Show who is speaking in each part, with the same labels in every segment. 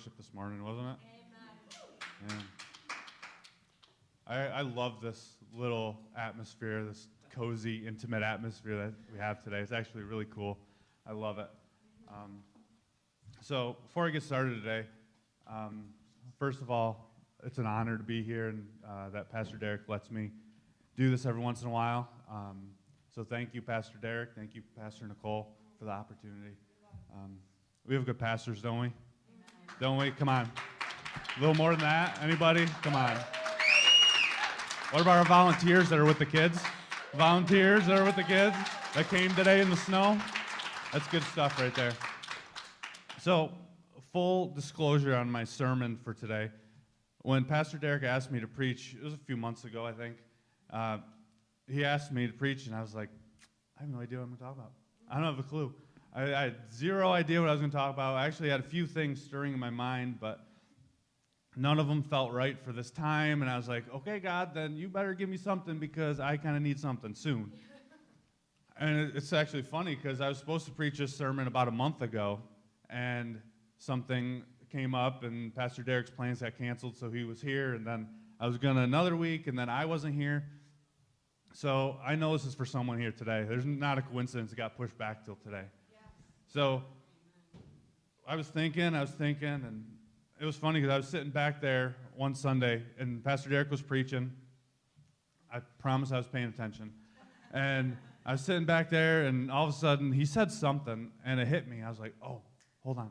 Speaker 1: This morning, wasn't it? Amen. Yeah. I love this little atmosphere, this cozy, intimate atmosphere that we have today. It's actually really cool. I love it. So before I get started today, first of all, it's an honor to be here and that Pastor Derek lets me do this every once in a while. So thank you, Pastor Derek. Thank you, Pastor Nicole, for the opportunity. We have good pastors, don't we? Don't we? Come on. A little more than that? Anybody? Come on. What about our volunteers that are with the kids? Volunteers that are with the kids that came today in the snow? That's good stuff right there. So, full disclosure on my sermon for today. When Pastor Derek asked me to preach, it was a few months ago, I think, he asked me to preach, and I was like, I have no idea what I'm going to talk about. I don't have a clue. I had zero idea what I was going to talk about. I actually had a few things stirring in my mind, but none of them felt right for this time, and I was like, okay, God, then you better give me something because I kind of need something soon. And it's actually funny because I was supposed to preach this sermon about a month ago, and something came up, and Pastor Derek's plans got canceled, so he was here, and then I was going to another week, and then I wasn't here. So I know this is for someone here today. There's not a coincidence it got pushed back till today. So I was thinking, and it was funny because I was sitting back there one Sunday, and Pastor Derek was preaching. I promise I was paying attention. And I was sitting back there, and all of a sudden, he said something, and it hit me. I was like, oh, hold on.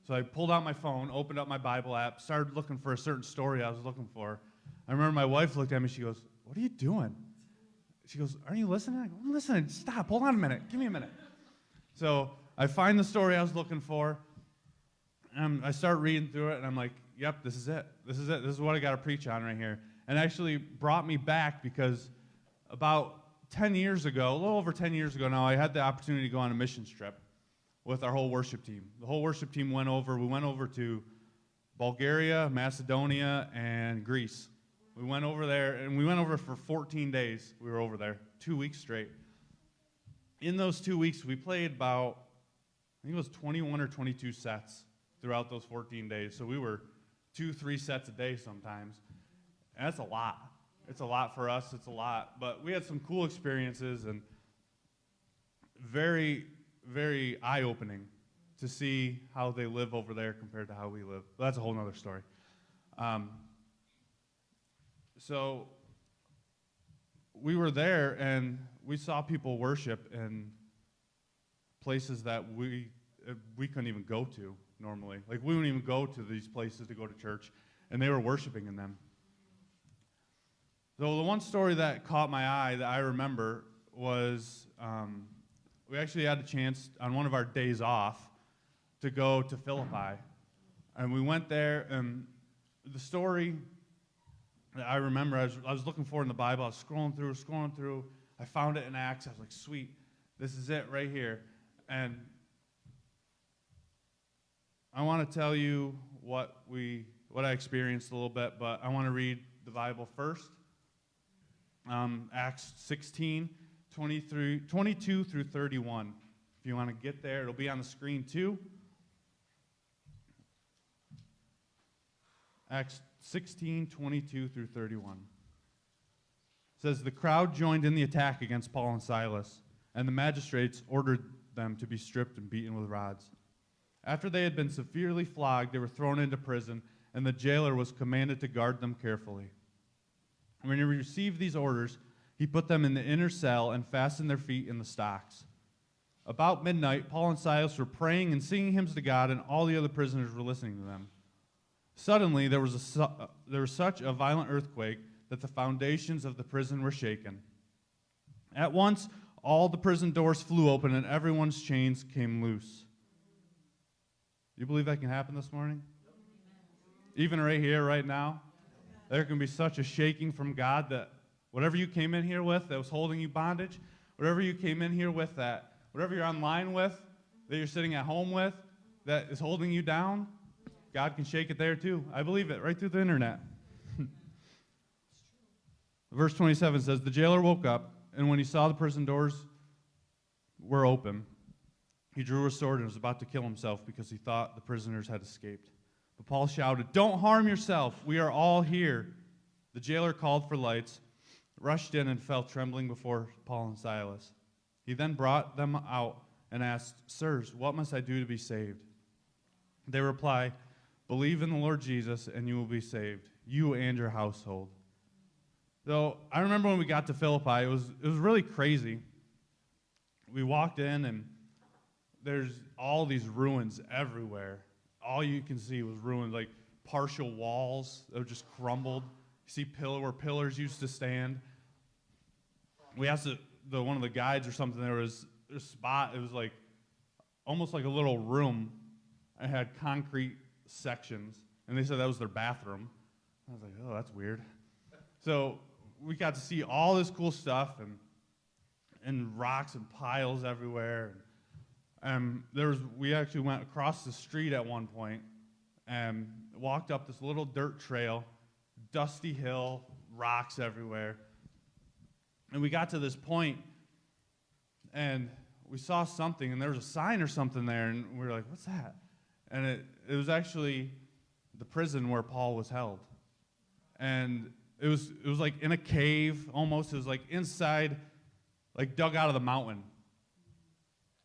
Speaker 1: So I pulled out my phone, opened up my Bible app, started looking for a certain story I was looking for. I remember my wife looked at me, she goes, what are you doing? She goes, are you listening? I go, I'm listening. Stop. Hold on a minute. Give me a minute. So I find the story I was looking for. I start reading through it, and I'm like, yep, this is it. This is what I got to preach on right here. And it actually brought me back because about 10 years ago, a little over 10 years ago now, I had the opportunity to go on a missions trip with our whole worship team. The whole worship team went over. We went over to Bulgaria, Macedonia, and Greece. We went over there, and we went over for 14 days. We were over there, 2 weeks straight. In those 2 weeks, we played about, I think it was 21 or 22 sets throughout those 14 days. So we were 2-3 sets a day sometimes. And that's a lot. It's a lot for us. It's a lot. But we had some cool experiences and very, very eye-opening to see how they live over there compared to how we live. But that's a whole other story. So we were there, and we saw people worship in places that we couldn't even go to normally. Like, we wouldn't even go to these places to go to church, and they were worshiping in them. So the one story that caught my eye that I remember was we actually had a chance on one of our days off to go to Philippi. And we went there, and the story that I remember, I was looking for in the Bible. I was scrolling through. I found it in Acts. I was like, sweet, this is it right here. And I want to tell you what I experienced a little bit, but I want to read the Bible first. Acts 16, 22 through 31. If you want to get there, it'll be on the screen too. Acts 16, 22 through 31. It says, the crowd joined in the attack against Paul and Silas, and the magistrates ordered them to be stripped and beaten with rods. After they had been severely flogged, they were thrown into prison, and the jailer was commanded to guard them carefully. When he received these orders, he put them in the inner cell and fastened their feet in the stocks. About midnight, Paul and Silas were praying and singing hymns to God, and all the other prisoners were listening to them. Suddenly, there was such a violent earthquake that the foundations of the prison were shaken. At once, all the prison doors flew open, and everyone's chains came loose. You believe that can happen this morning? Even right here, right now? There can be such a shaking from God that whatever you came in here with that was holding you bondage, whatever you came in here with that, whatever you're online with, that you're sitting at home with, that is holding you down, God can shake it there too. I believe it, right through the internet. Verse 27 says, the jailer woke up, and when he saw the prison doors were open, he drew a sword and was about to kill himself because he thought the prisoners had escaped. But Paul shouted, "Don't harm yourself. We are all here." The jailer called for lights, rushed in, and fell trembling before Paul and Silas. He then brought them out and asked, "Sirs, what must I do to be saved?" They reply, "Believe in the Lord Jesus, and you will be saved, you and your household." So I remember when we got to Philippi, it was really crazy. We walked in, and there's all these ruins everywhere. All you can see was ruins, like partial walls that were just crumbled. You see where pillars used to stand. We asked one of the guides or something, there was a spot, it was like almost like a little room. It had concrete sections, and they said that was their bathroom. I was like, oh, that's weird. So we got to see all this cool stuff, and rocks and piles everywhere. We actually went across the street at one point and walked up this little dirt trail, dusty hill, rocks everywhere. And we got to this point, and we saw something, and there was a sign or something there, and we were like, what's that? And it was actually the prison where Paul was held. And it was like in a cave almost. It was like inside, like dug out of the mountain.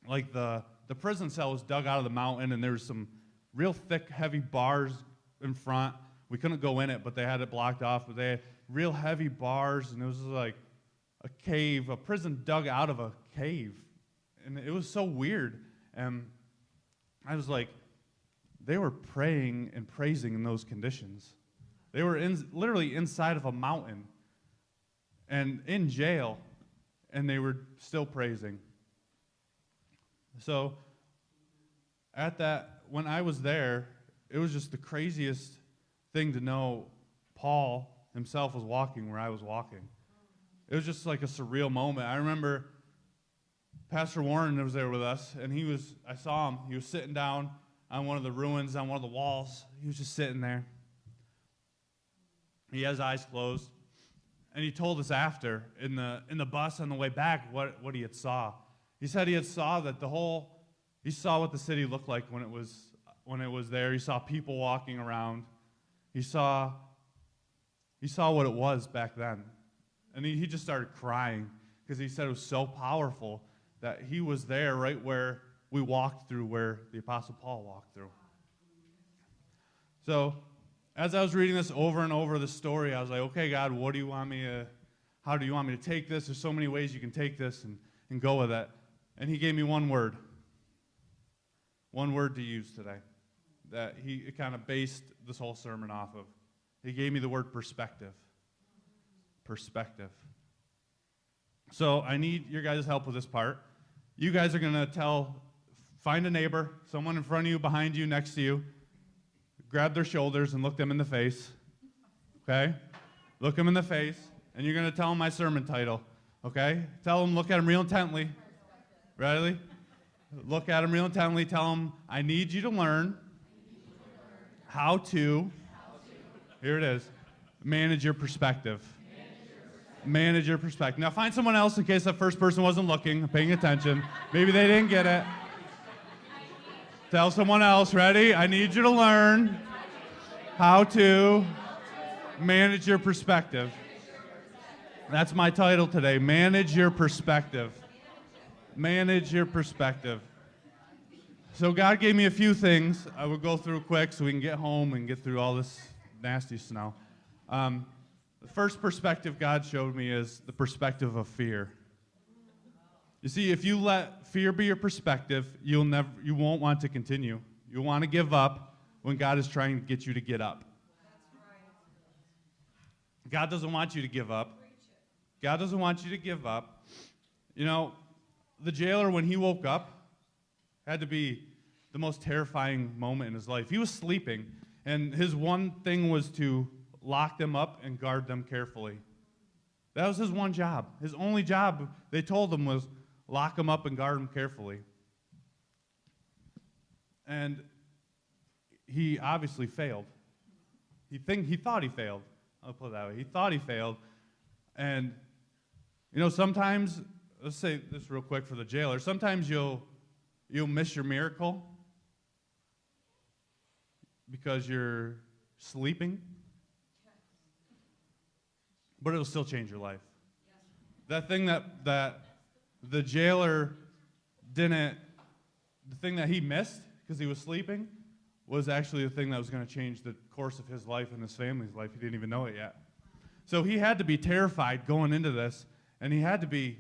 Speaker 1: Like the prison cell was dug out of the mountain, and there was some real thick, heavy bars in front. We couldn't go in it, but they had it blocked off. But they had real heavy bars, and it was like a cave, a prison dug out of a cave. And it was so weird. And I was like, they were praying and praising in those conditions. They were literally inside of a mountain and in jail, and they were still praising. So when I was there, it was just the craziest thing to know Paul himself was walking where I was walking. It was just like a surreal moment. I remember Pastor Warren was there with us, and I saw him. He was sitting down on one of the ruins, on one of the walls. He was just sitting there. He has eyes closed. And he told us after, in the bus on the way back, what he had saw. He said he had saw that he saw what the city looked like when it was there. He saw people walking around. He saw what it was back then. And he just started crying because he said it was so powerful that he was there right where we walked through, where the Apostle Paul walked through. So as I was reading this over and over, the story, I was like, okay, God, how do you want me to take this? There's so many ways you can take this and go with it. And he gave me one word to use today that he kind of based this whole sermon off of. He gave me the word perspective. Perspective. So I need your guys' help with this part. You guys are going to find a neighbor, someone in front of you, behind you, next to you, grab their shoulders and look them in the face, okay? Look them in the face, and you're going to tell them my sermon title, okay? Look at them real intently. Ready? Look at them real intently. Tell them, I need you to learn how to, here it is, manage your perspective. Manage your perspective. Now find someone else in case that first person wasn't looking, paying attention. Maybe they didn't get it. Tell someone else, ready? I need you to learn how to manage your perspective. That's my title today, Manage Your Perspective. Manage your perspective. So God gave me a few things I will go through quick so we can get home and get through all this nasty snow. The first perspective God showed me is the perspective of fear. You see, if you let fear be your perspective, you won't want to continue. You'll want to give up when God is trying to get you to get up. God doesn't want you to give up. God doesn't want you to give up. You know, the jailer, when he woke up, had to be the most terrifying moment in his life. He was sleeping, and his one thing was to lock them up and guard them carefully. That was his one job. His only job, they told him, was lock them up and guard them carefully. And he obviously failed. He thought he failed. I'll put it that way. He thought he failed. And, you know, sometimes, let's say this real quick for the jailer, sometimes you'll miss your miracle. because you're sleeping, but it'll still change your life. That thing that the jailer didn't, the thing that he missed because he was sleeping was actually the thing that was going to change the course of his life and his family's life. He didn't even know it yet. So he had to be terrified going into this, and he had to be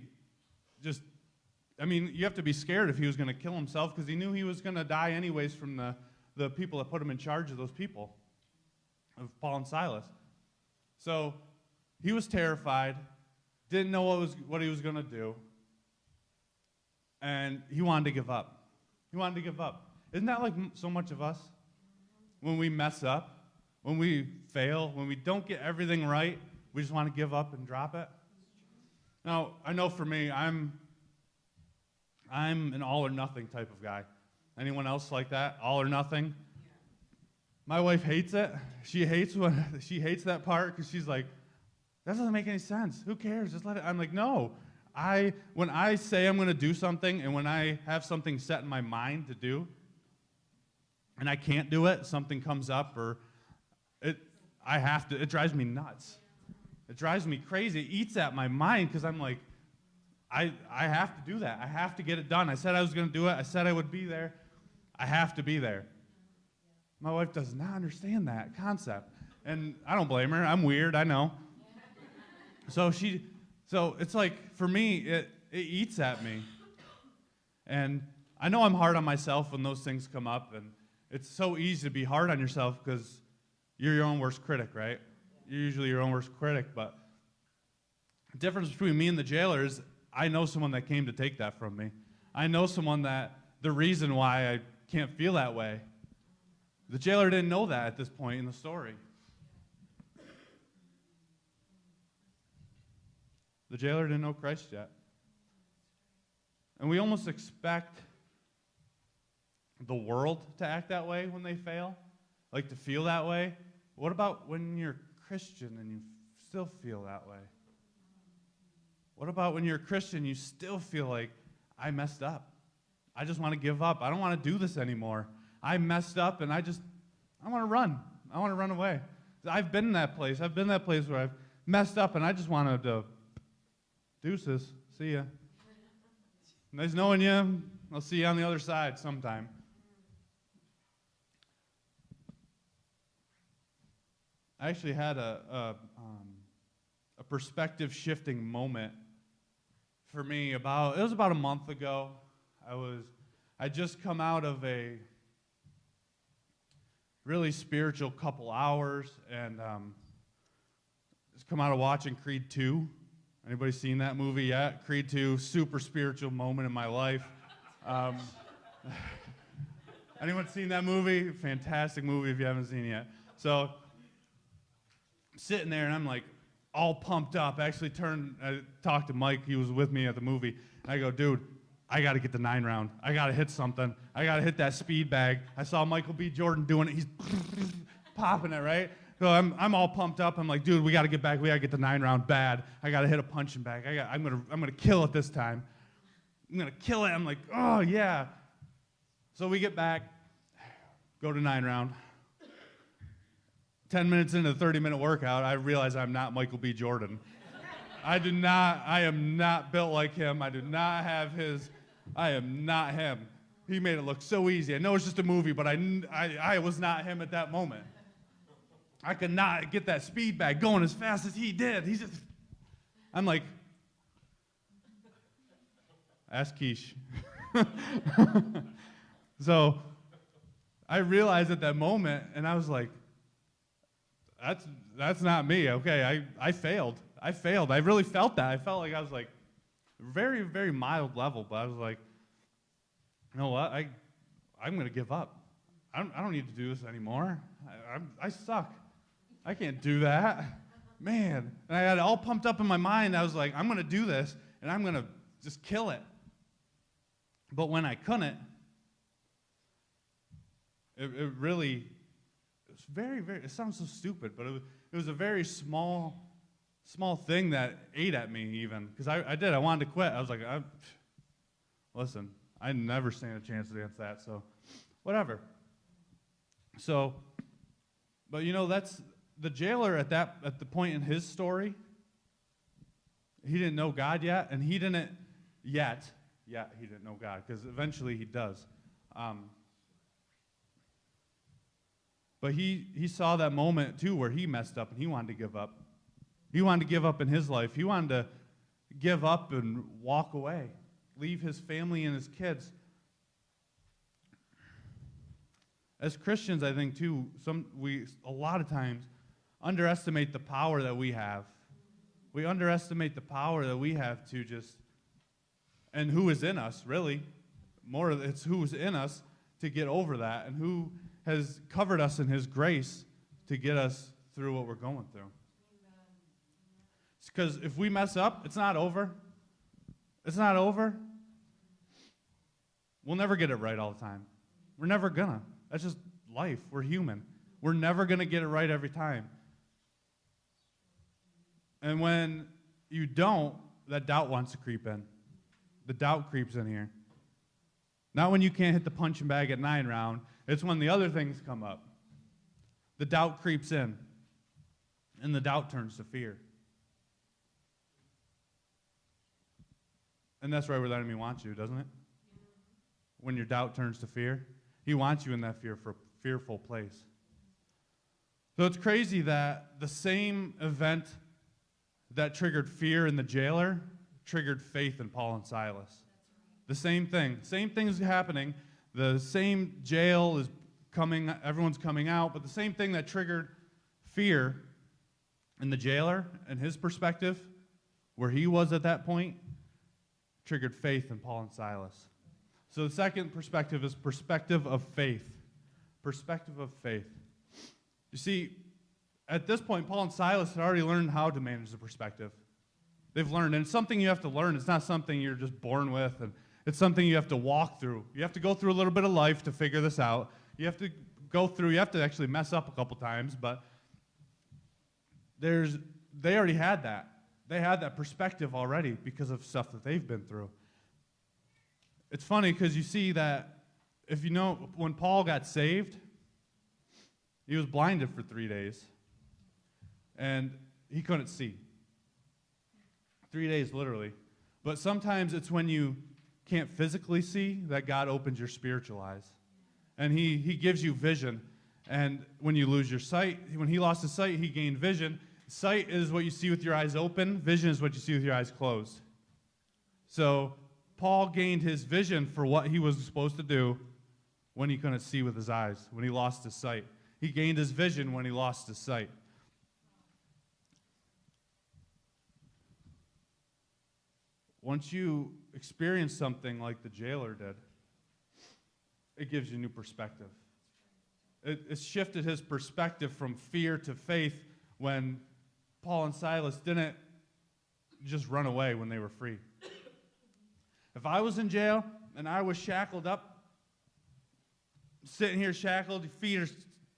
Speaker 1: just, I mean, you have to be scared if he was going to kill himself because he knew he was going to die anyways from the people that put him in charge of those people, of Paul and Silas. So he was terrified, didn't know what he was going to do, and he wanted to give up. He wanted to give up. Isn't that like so much of us? When we mess up, when we fail, when we don't get everything right, we just want to give up and drop it. Now, I know for me, I'm an all or nothing type of guy. Anyone else like that? All or nothing? My wife hates it. She hates that part because she's like, that doesn't make any sense. Who cares? Just let it. I'm like, no. When I say I'm going to do something and when I have something set in my mind to do and I can't do it, something comes up or I have to, it drives me nuts. It drives me crazy. It eats at my mind because I'm like, I have to do that. I have to get it done. I said I was going to do it. I said I would be there. I have to be there. My wife does not understand that concept. And I don't blame her. I'm weird, I know. So it's like, for me, it eats at me. And I know I'm hard on myself when those things come up. And it's so easy to be hard on yourself because you're your own worst critic, right? You're usually your own worst critic. But the difference between me and the jailer is I know someone that came to take that from me. I know someone that the reason why I can't feel that way. The jailer didn't know that at this point in the story. The jailer didn't know Christ yet. And we almost expect the world to act that way when they fail, like to feel that way. What about when you're Christian and you still feel that way? What about when you're a Christian, you still feel like, I messed up. I just want to give up. I don't want to do this anymore. I messed up and I want to run. I want to run away. I've been in that place. I've been in that place where I've messed up and I just wanted to, deuces, see ya. Nice knowing you. I'll see you on the other side sometime. I actually had a perspective shifting moment for me it was about a month ago. I just come out of a really spiritual couple hours and just come out of watching Creed 2. Anybody seen that movie yet? Creed 2, super spiritual moment in my life. Anyone seen that movie? Fantastic movie if you haven't seen it yet. So I'm sitting there and I'm like all pumped up. I talked to Mike, he was with me at the movie, and I go, dude, I got to get the 9 round. I got to hit something. I got to hit that speed bag. I saw Michael B. Jordan doing it. He's popping it, right? So I'm all pumped up. I'm like, dude, we got to get back. We got to get the 9 round bad. I got to hit a punching bag. I'm gonna kill it this time. I'm gonna kill it. I'm like, oh yeah. So we get back, go to 9 round. 10 minutes into the 30-minute workout, I realize I'm not Michael B. Jordan. I am not built like him. I am not him. He made it look so easy. I know it's just a movie, but I was not him at that moment. I could not get that speed bag going as fast as he did. I'm like, ask Keish. So I realized at that moment, and I was like, that's not me. Okay, I failed. I really felt that. I felt like I was like, very, very mild level, but I was like, you know what? I'm going to give up. I don't need to do this anymore. I suck. I can't do that. Man. And I had it all pumped up in my mind. I was like, I'm going to do this, and I'm going to just kill it. But when I couldn't, it was very, very, it sounds so stupid, but it was a very small thing that ate at me even. Because I wanted to quit. I was like, listen, I never stand a chance against that, so whatever. So But that's the jailer at the point in his story. He didn't know God yet, and he didn't yet. Yeah, he didn't know God, because eventually he does. But he saw that moment, too, where he messed up and he wanted to give up. He wanted to give up in his life. He wanted to give up and walk away, leave his family and his kids. As Christians, I think, too, we a lot of times underestimate the power that we have. We underestimate the power that we have to just, and who is in us, really. More, it's who's in us to get over that, and who has covered us in his grace to get us through what we're going through. Because if we mess up, it's not over. It's not over. We'll never get it right all the time. We're never gonna. That's just life. We're human. We're never gonna get it right every time. And when you don't, that doubt wants to creep in. The doubt creeps in here. Not when you can't hit the punching bag at 9 round. It's when the other things come up. The doubt creeps in. And the doubt turns to fear. And that's right where the enemy wants you, doesn't it? When your doubt turns to fear. He wants you in that fearful place. So it's crazy that the same event that triggered fear in the jailer triggered faith in Paul and Silas. The same thing. Same thing's happening. The same jail is coming, everyone's coming out, but the same thing that triggered fear in the jailer and his perspective, where he was at that point, triggered faith in Paul and Silas. So the second perspective is perspective of faith. Perspective of faith. You see, at this point, Paul and Silas had already learned how to manage the perspective. They've learned, and it's something you have to learn. It's not something you're just born with, and it's something you have to walk through. You have to go through a little bit of life to figure this out. You have to actually mess up a couple times, but they already had that. They had that perspective already because of stuff that they've been through. It's funny because you see that, if you know, when Paul got saved, he was blinded for 3 days, and he couldn't see. 3 days, literally. But sometimes it's when you can't physically see that God opens your spiritual eyes. And he gives you vision. And when you lose your sight, when he lost his sight, he gained vision. Sight is what you see with your eyes open. Vision is what you see with your eyes closed. So Paul gained his vision for what he was supposed to do when he couldn't see with his eyes, when he lost his sight. He gained his vision when he lost his sight. Once you experience something like the jailer did, it gives you new perspective. It shifted his perspective from fear to faith when Paul and Silas didn't just run away when they were free. If I was in jail and I was shackled up, sitting here shackled, your feet are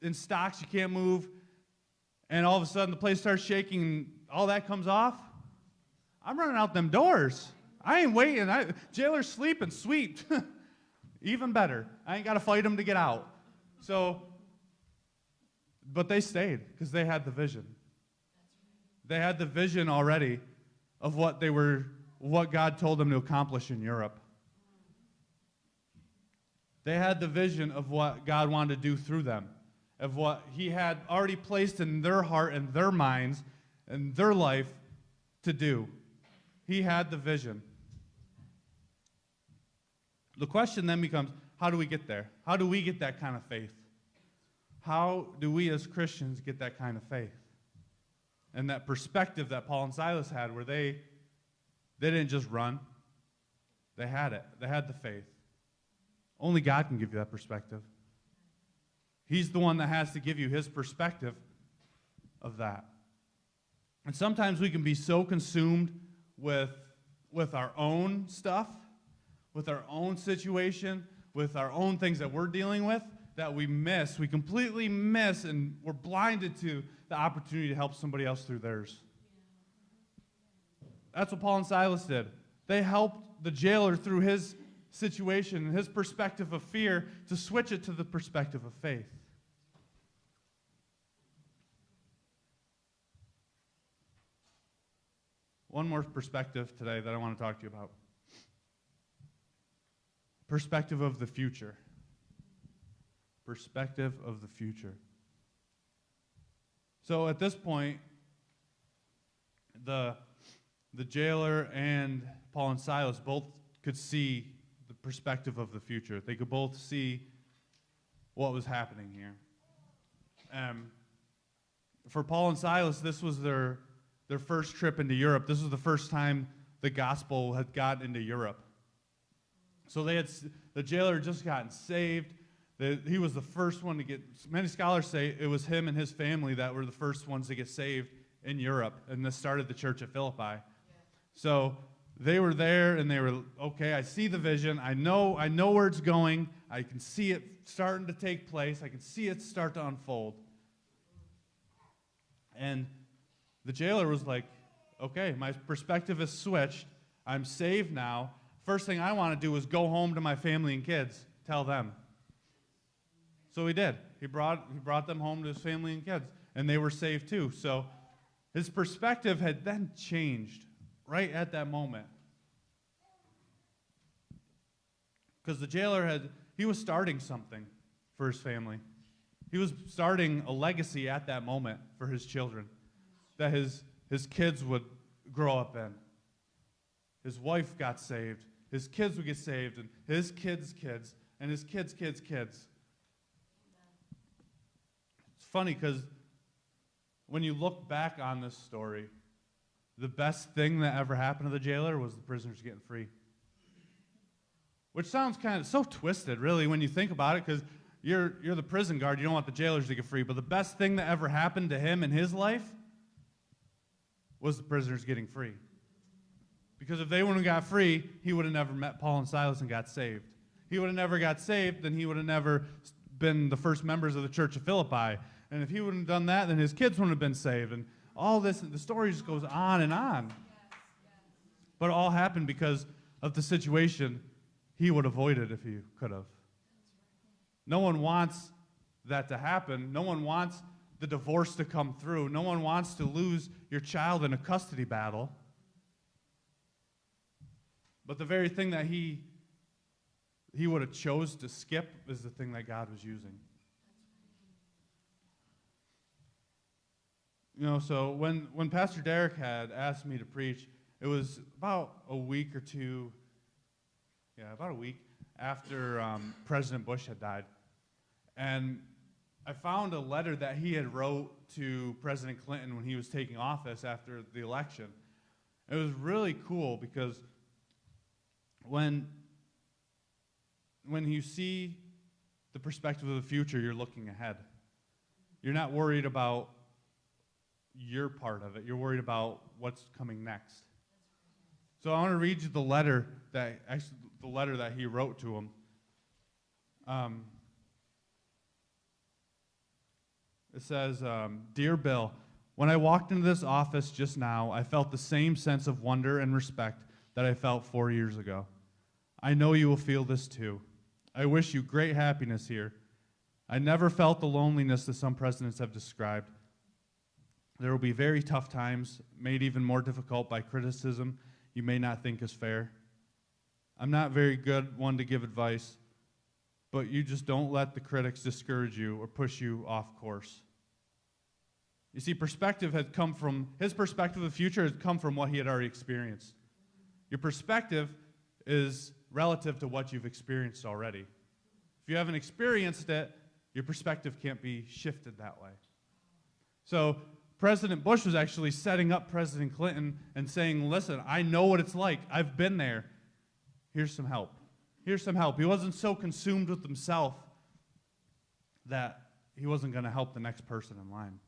Speaker 1: in stocks, you can't move, and all of a sudden the place starts shaking and all that comes off, I'm running out them doors. I ain't waiting. Jailer's sleeping, sweet. Even better. I ain't got to fight him to get out. So, but they stayed because they had the vision. They had the vision already of what God told them to accomplish in Europe. They had the vision of what God wanted to do through them, of what he had already placed in their heart and their minds and their life to do. He had the vision. The question then becomes, how do we get there? How do we get that kind of faith? How do we as Christians get that kind of faith? And that perspective that Paul and Silas had, where they didn't just run. They had it. They had the faith. Only God can give you that perspective. He's the one that has to give you his perspective of that. And sometimes we can be so consumed with our own stuff, with our own situation, with our own things that we're dealing with, that we completely miss, and we're blinded to the opportunity to help somebody else through theirs. That's what Paul and Silas did. They helped the jailer through his situation and his perspective of fear to switch it to the perspective of faith. one more perspective today that I want to talk to you about. Perspective of the future. Perspective of the future. So at this point, the jailer and Paul and Silas both could see the perspective of the future. They could both see what was happening here. For Paul and Silas, this was their first trip into Europe. This was the first time the gospel had gotten into Europe. So the jailer had just gotten saved. He was the first one to get, many scholars say it was him and his family that were the first ones to get saved in Europe, and this started the church at Philippi. Yeah. So they were there, and they were, okay, I see the vision. I know where it's going. I can see it starting to take place. I can see it start to unfold. And the jailer was like, okay, my perspective is switched. I'm saved now. First thing I want to do is go home to my family and kids, tell them. So he did. He brought them home to his family and kids, and they were saved too. So his perspective had then changed right at that moment. Because the jailer he was starting something for his family. He was starting a legacy at that moment for his children that his kids would grow up in. His wife got saved. His kids would get saved, and his kids' kids, and his kids' kids' kids. It's funny because when you look back on this story, the best thing that ever happened to the jailer was the prisoners getting free. Which sounds kind of so twisted, really, when you think about it, because you're the prison guard. You don't want the jailers to get free. But the best thing that ever happened to him in his life was the prisoners getting free. Because if they wouldn't have got free, he would have never met Paul and Silas and got saved. He would have never got saved, then he would have never been the first members of the church of Philippi. And if he wouldn't have done that, then his kids wouldn't have been saved. And all this, the story just goes on and on. But it all happened because of the situation he would have avoided if he could have. No one wants that to happen. No one wants the divorce to come through. No one wants to lose your child in a custody battle. But the very thing that he would have chose to skip is the thing that God was using. You know, so when Pastor Derek had asked me to preach, it was about a week after President Bush had died. And I found a letter that he had wrote to President Clinton when he was taking office after the election. It was really cool because when you see the perspective of the future, you're looking ahead. You're not worried about your part of it. You're worried about what's coming next. So I want to read you the letter that he wrote to him. It says, Dear Bill, when I walked into this office just now, I felt the same sense of wonder and respect that I felt 4 years ago. I know you will feel this too. I wish you great happiness here. I never felt the loneliness that some presidents have described. There will be very tough times, made even more difficult by criticism you may not think is fair. I'm not very good one to give advice, but you just don't let the critics discourage you or push you off course. You see, his perspective of the future has come from what he had already experienced. Your perspective is relative to what you've experienced already. If you haven't experienced it, your perspective can't be shifted that way. So President Bush was actually setting up President Clinton and saying, listen, I know what it's like. I've been there. Here's some help. Here's some help. He wasn't so consumed with himself that he wasn't going to help the next person in line.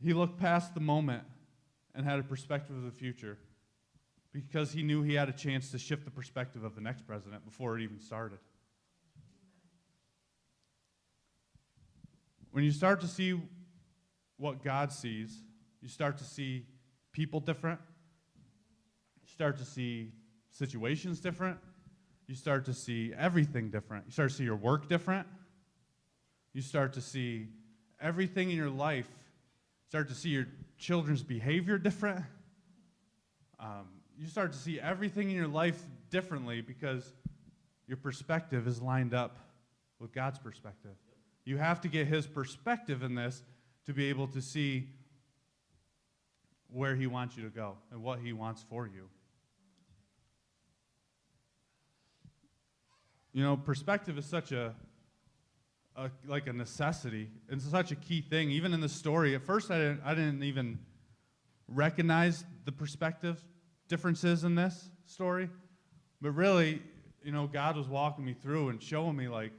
Speaker 1: He looked past the moment and had a perspective of the future because he knew he had a chance to shift the perspective of the next president before it even started. When you start to see what God sees, you start to see people different. You start to see situations different. You start to see everything different. You start to see your work different. You start to see everything in your life start to see your children's behavior different. You start to see everything in your life differently because your perspective is lined up with God's perspective. You have to get his perspective in this to be able to see where he wants you to go and what he wants for you. You know, perspective is such a necessity. It's such a key thing. Even in the story, at first I didn't even recognize the perspective differences in this story. But really, you know, God was walking me through and showing me, like,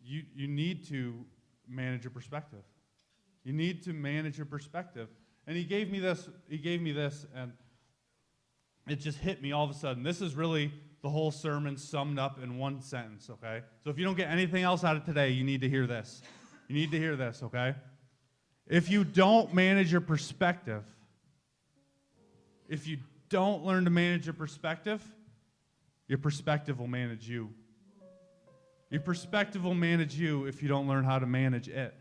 Speaker 1: you need to manage your perspective. You need to manage your perspective. And he gave me this, and it just hit me all of a sudden. This is really the whole sermon summed up in one sentence, okay? So if you don't get anything else out of today, you need to hear this. You need to hear this, okay? If you don't manage your perspective, if you don't learn to manage your perspective will manage you. Your perspective will manage you if you don't learn how to manage it.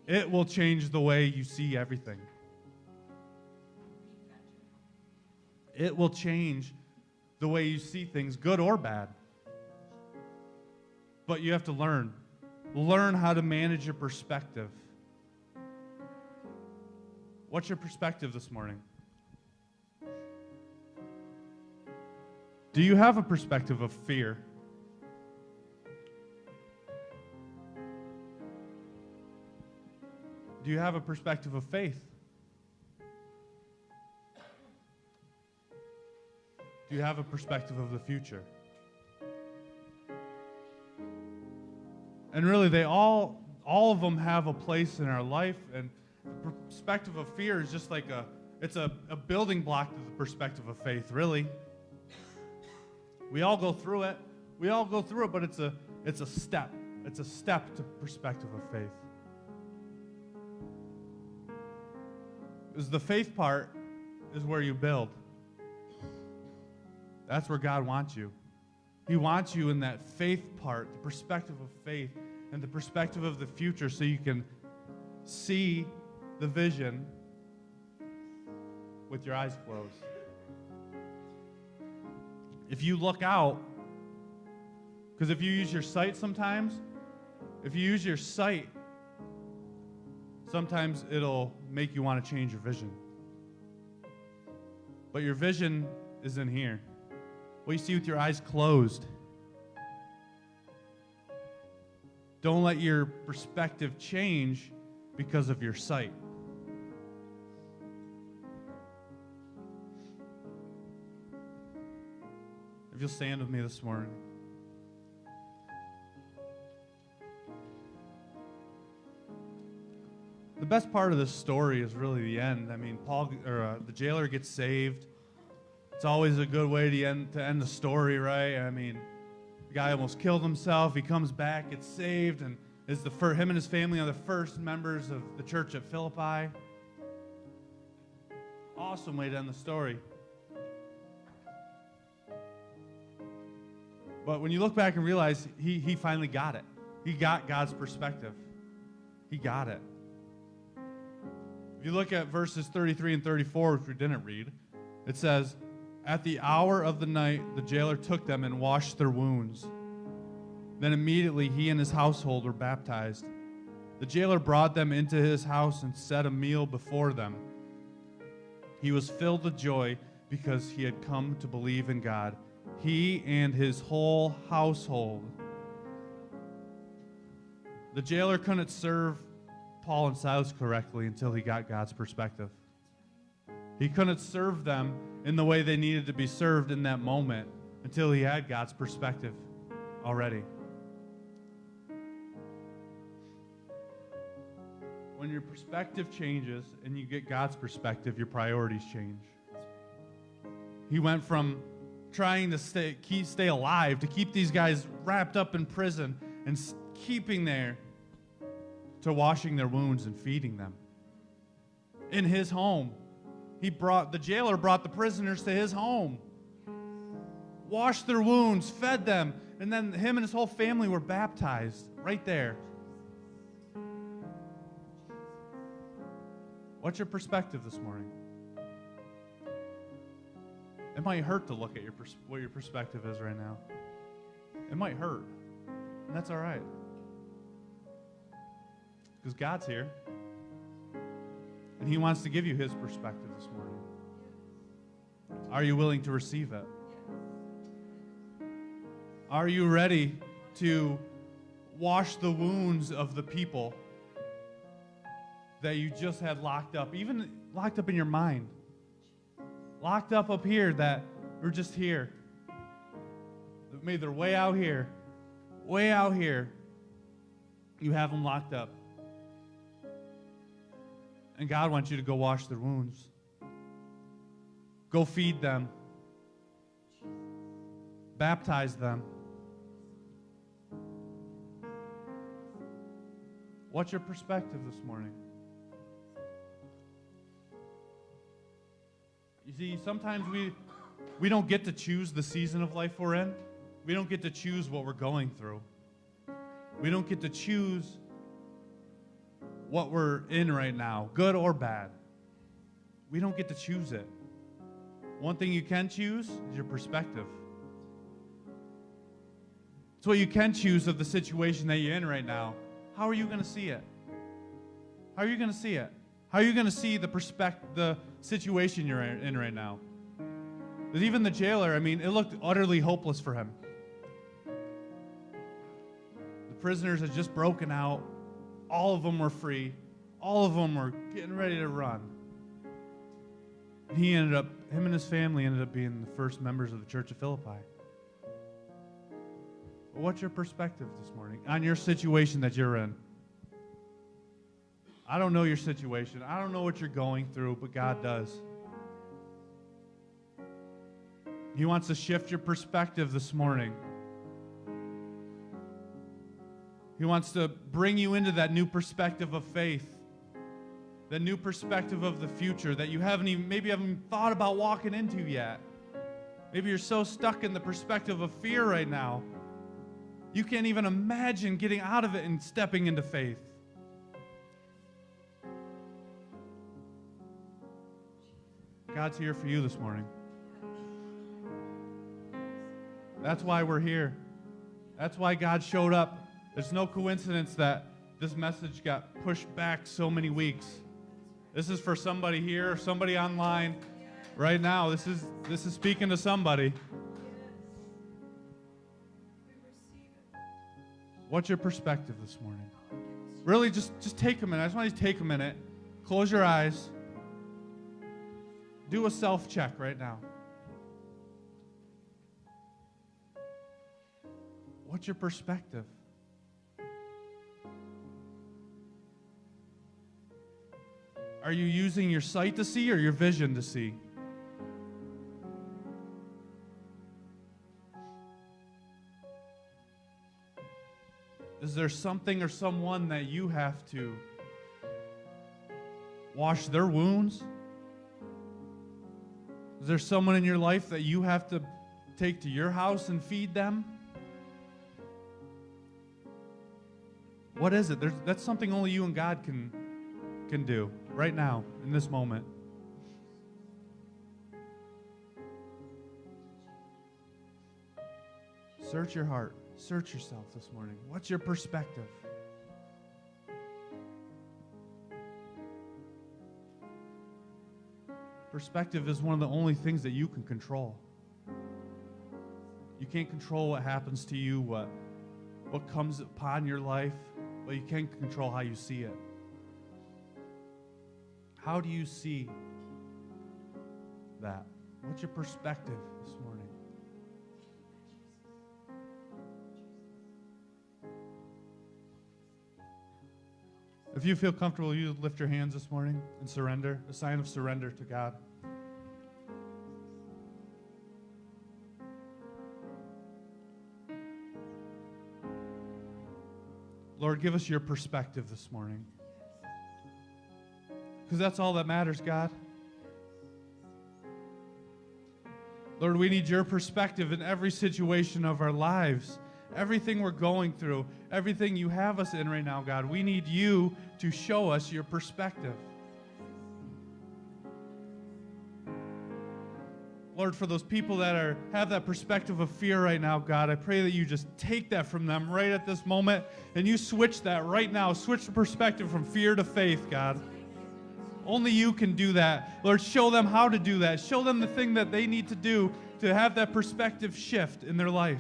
Speaker 1: It will change the way you see everything. It will change the way you see things, good or bad. But you have to learn how to manage your perspective. What's your perspective this morning? Do you have a perspective of fear? Do you have a perspective of faith? Do you have a perspective of the future? And really, they all of them have a place in our life, and the perspective of fear is just like it's a building block to the perspective of faith, really. We all go through it. But it's a step. It's a step to perspective of faith. Because the faith part is where you build. That's where God wants you. He wants you in that faith part, the perspective of faith, and the perspective of the future, so you can see the vision with your eyes closed. If you look out, because if you use your sight sometimes, sometimes it'll make you want to change your vision. But your vision is in here. What you see with your eyes closed. Don't let your perspective change because of your sight. If you'll stand with me this morning. The best part of this story is really the end. I mean, the jailer gets saved. It's always a good way to end the story, right? I mean, the guy almost killed himself. He comes back, gets saved, and him and his family are the first members of the church at Philippi. Awesome way to end the story. But when you look back and realize he finally got it. He got God's perspective. He got it. If you look at verses 33 and 34, which we didn't read, it says, "At the hour of the night, the jailer took them and washed their wounds. Then immediately he and his household were baptized. The jailer brought them into his house and set a meal before them. He was filled with joy because he had come to believe in God, he and his whole household." The jailer couldn't serve Paul and Silas correctly until he got God's perspective. He couldn't serve them in the way they needed to be served in that moment until he had God's perspective already. When your perspective changes and you get God's perspective, your priorities change. He went from trying to stay alive, to keep these guys wrapped up in prison and keeping there, to washing their wounds and feeding them. In his home. The jailer brought the prisoners to his home, washed their wounds, fed them, and then him and his whole family were baptized right there. What's your perspective this morning? It might hurt to look at what your perspective is right now. It might hurt, and that's all right. Because God's here, and He wants to give you His perspective this morning. Are you willing to receive it? Are you ready to wash the wounds of the people that you just had locked up, even locked up in your mind? Locked up here that are just here. That made their way out here. Way out here. You have them locked up. And God wants you to go wash their wounds. Go feed them. Baptize them. What's your perspective this morning? You see, sometimes we don't get to choose the season of life we're in. We don't get to choose what we're going through. We don't get to choose what we're in right now, good or bad. We don't get to choose it. One thing you can choose is your perspective. It's what you can choose of the situation that you're in right now. How are you going to see it? How are you going to see it? How are you going to see the situation you're in right now? Because even the jailer, it looked utterly hopeless for him. The prisoners had just broken out. All of them were free. All of them were getting ready to run. And him and his family ended up being the first members of the Church of Philippi. But what's your perspective this morning on your situation that you're in? I don't know your situation. I don't know what you're going through, but God does. He wants to shift your perspective this morning. He wants to bring you into that new perspective of faith, that new perspective of the future that you maybe haven't thought about walking into yet. Maybe you're so stuck in the perspective of fear right now, you can't even imagine getting out of it and stepping into faith. God's here for you this morning. That's why we're here. That's why God showed up. It's no coincidence that this message got pushed back so many weeks. This is for somebody here, somebody online right now. This is speaking to somebody. What's your perspective this morning? Really, just take a minute. I just want you to take a minute. Close your eyes. Do a self-check right now. What's your perspective? Are you using your sight to see or your vision to see? Is there something or someone that you have to wash their wounds? Is there someone in your life that you have to take to your house and feed them? What is it? That's something only you and God can do right now, in this moment. Search your heart. Search yourself this morning. What's your perspective? Perspective is one of the only things that you can control. You can't control what happens to you, what comes upon your life, but you can control how you see it. How do you see that? What's your perspective this morning? If you feel comfortable, you lift your hands this morning and surrender, a sign of surrender to God. Lord, give us your perspective this morning. Because that's all that matters, God. Lord, we need your perspective in every situation of our lives. Everything we're going through, everything you have us in right now, God, we need you to show us your perspective. Lord, for those people that have that perspective of fear right now, God, I pray that you just take that from them right at this moment and you switch that right now. Switch the perspective from fear to faith, God. Only you can do that. Lord, show them how to do that. Show them the thing that they need to do to have that perspective shift in their life.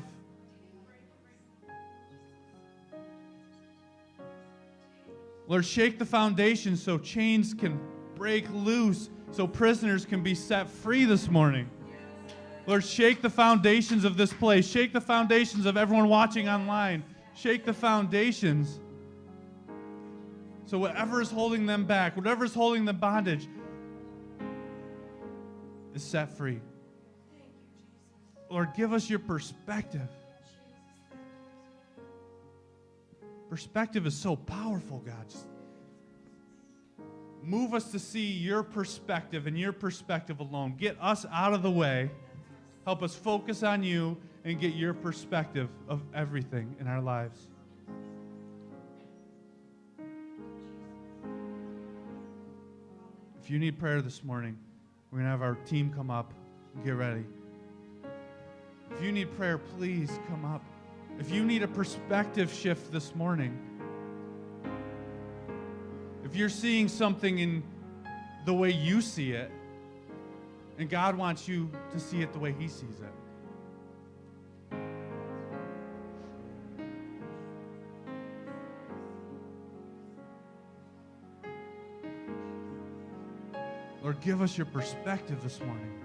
Speaker 1: Lord, shake the foundation so chains can break loose, so prisoners can be set free this morning. Lord, shake the foundations of this place. Shake the foundations of everyone watching online. Shake the foundations. So whatever is holding them back, whatever is holding them bondage, is set free. Lord, give us your perspective. Perspective is so powerful, God. Just move us to see your perspective and your perspective alone. Get us out of the way. Help us focus on you and get your perspective of everything in our lives. If you need prayer this morning, we're going to have our team come up and get ready. If you need prayer, please come up. If you need a perspective shift this morning, if you're seeing something in the way you see it, and God wants you to see it the way He sees it. Lord, give us your perspective this morning.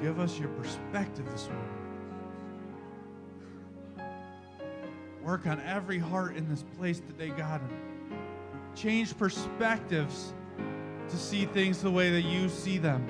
Speaker 1: Give us your perspective this morning. Work on every heart in this place today, God. Change perspectives to see things the way that you see them.